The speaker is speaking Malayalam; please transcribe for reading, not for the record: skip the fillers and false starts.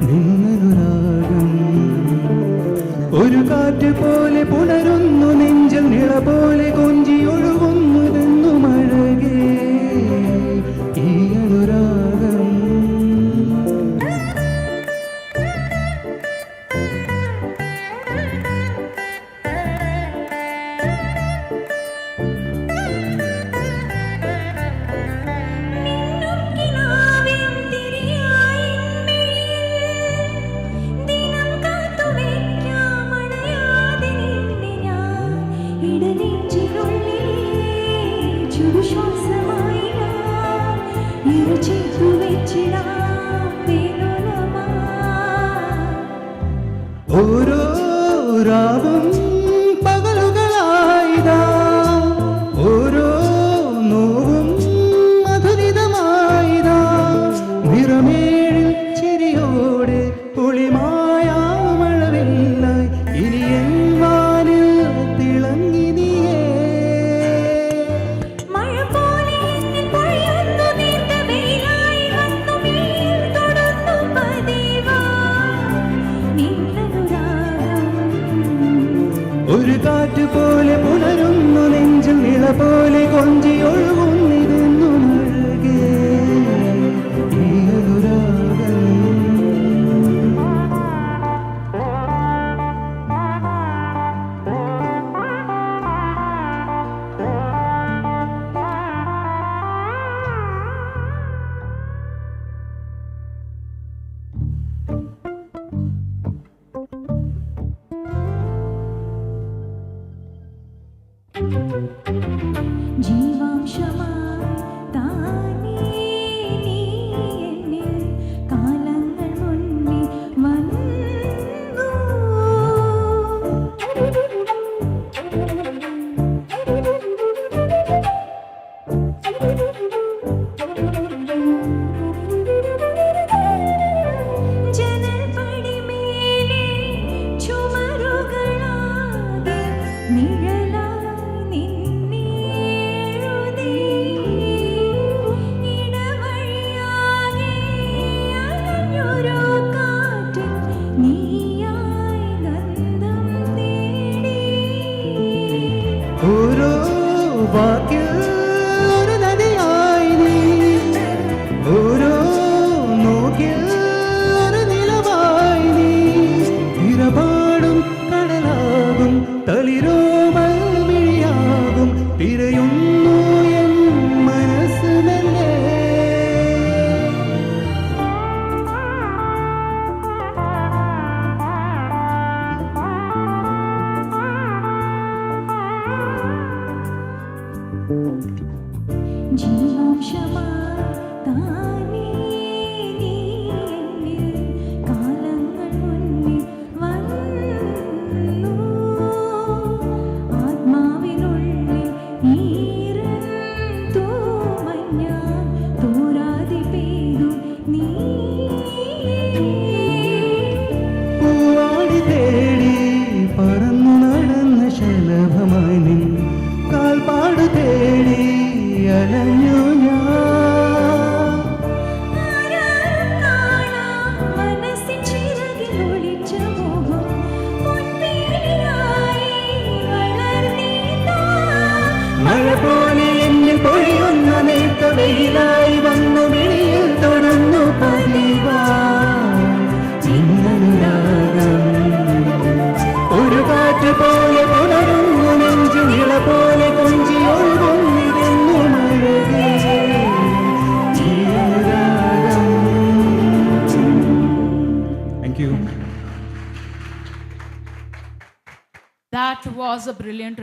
നിന്നനുരാഗം ഒരു കാറ്റ് പോലെ പുണരുന്നു നെഞ്ചൽ നിള പോലെ കൊഞ്ചി ഒഴുകുന്നതെന്നു മഴകേ ഈ അനുരാഗം. ഓരോ രാവും പകലുകളായിതാ ഓരോ നോവും മധുരിതമായിതാ നിറമേഴിൽ ചിരിയോടെ പൊളിമായ മഴവില്ലായി ഇനി എൻ വാനിൽ തിളങ്ങി നീയേ. മഴ പോലെ എന്നിൽ പൊഴിയുന്നു നീർത്ത വെയിലായി വന്നു മേൽ തൊടുന്നു പതിവാ നിന്നനുരാഗം. ഒരു കാറ്റ് പോലെ പുണരുന്നു നെഞ്ചിൽ നിള പോലെ കൊഞ്ചി ഒഴുകുന്നിരുന്നു മഴകേ ഈ അനുരാഗം. ജീവാംശമായി താനേ നീ എന്നിൽ കാലങ്ങൾ മുന്നേ വന്നു. ജനൽപടിമേലെ ചുമരുകളാകെ നിഴലായി നിന്നെഴുതി ഇടവഴിയാകെ അലഞ്ഞൊരു കാറ്റിൽ നീയായി ഗന്ധം തേടി. ഓരോ വാക്കിൽ ഒരു നദിയായി നീ ഓരോ നോക്കിൽ ഒരു നിലവായി നീ ഇരപാടും കടലാകും തളിരോമൽ മിഴിയാകും തിരയുന്നു എൻ മനസ്സ് മെല്ലെ. ജീവാംശമായി താനേ നീ എന്നിൽ കാലങ്ങൾ മുന്നേ വന്നു. ആത്മാവിനുള്ളിൽ ഈറൻ തൂമഞ്ഞാൽ തോരാതെ പെയ്തു നീ. പൂവാടി തേടി പറന്നു നടന്ന ശലഭമായി നിൻ കാൽപ്പാട് തേടി അലഞ്ഞു ഞാൻ. ആരാരും കാണാം മനസ്സിൻ ചിറകിൽ ഒളിച്ച മോഹം പൊൻപീലിയായി വളർന്നീതാ. മഴ പോലെ എന്നിൽ പൊഴിയുന്ന നേർത്ത വെയിലായി വന്നു മിഴിയിൽ തൊടുന്നു പതിവാ നിന്നനുരാഗം. ഒരു കാറ്റ് പോലെ പുണരുന്നു നെഞ്ചു നിള പോലെ കൊഞ്ചി ഒഴുകുന്നിരുന്നു മഴകേ ഈ അനുരാഗം. Thank you. That was a brilliant